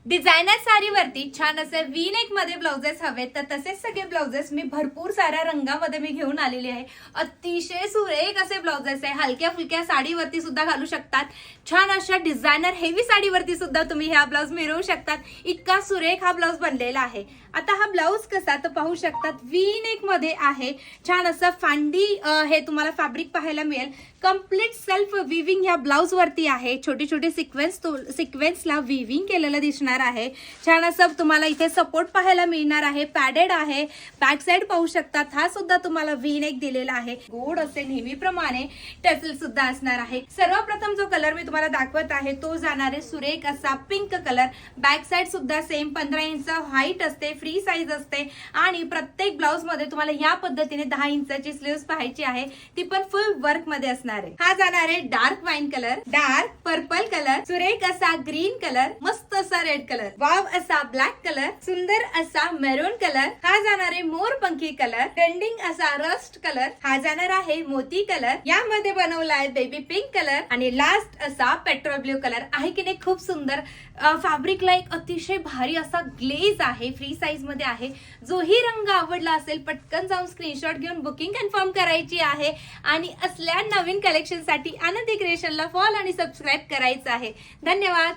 Designer साडीवरती छान असे V neck मध्ये ब्लाउजेस हवेत, तर तसेच सगळे ब्लाउजेस मी भरपूर साऱ्या रंगामध्ये मी घेऊन आलेली आहे। अतिशय सुरेख असे ब्लाउजेस आहे, हलक्या फुलक्या साडीवरती सुद्धा घालू शकतात। छान अशा डिझायनर हेवी साडीवरती सुद्धा तुम्ही हा ब्लाउज मिळवू शकतात। इतका सुरेख हा ब्लाउज बनलेला आहे। आता हा ब्लाउज कसा तर पाहू शकतात, वी नेक मध्ये आहे। छान असं फांडी हे तुम्हाला फॅब्रिक पाहायला मिळेल। कंप्लीट सेल्फ विविंग ह्या ब्लाउज वरती आहे। छोटी छोटी सिक्वेन्सला विविंग केलेलं दिसणार आहे। छान असं तुम्हाला इथे सपोर्ट पाहायला मिळणार आहे, पॅडेड आहे। बॅक साइड पाहू शकतात, हा सुद्धा तुम्हाला वी नेक दिलेला आहे। गोड असे नेहमीप्रमाणे टॅसल सुद्धा असणार आहे। सर्वप्रथम जो कलर मी तुम्हाला दाखवत आहे तो जाणार आहे सुरेख असा पिंक कलर। बॅक साइड सुद्धा सेम 15 इंच हाईट असते, फ्री साइज असते आणि प्रत्येक ब्लाउज मध्ये तुम्हाला या पद्धतीने 10 इंचाची स्लीव्स पाहायची आहे, ती पण फुल वर्क मध्ये असणार आहे। हा जाणार आहे dark wine colour, dark purple colour, सुरेख असा ग्रीन कलर, मस्त असा रेड कलर, वाव असा ब्लॅक कलर, सुंदर असा मेरून कलर। हा जाणार आहे मोरपंखी कलर, ट्रेंडिंग असा रस्ट कलर। हा जाणार आहे मोती कलर, यामध्ये बनवला आहे बेबी पिंक कलर आणि लास्ट असा पेट्रोल ब्ल्यू कलर आहे की नाही। खूप सुंदर फॅब्रिकला एक अतिशय भारी असा ग्लेज आहे, फ्री साइज मध्ये आहे। जोही रंग आवडला असेल पटकन जाऊन स्क्रीनशॉट घेऊन बुकिंग कन्फर्म करायची आहे आणि असल्या नवीन कलेक्शन साठी आनंदी क्रिएशनला फॉलो आणि सबस्क्राईब करायचं आहे। धन्यवाद।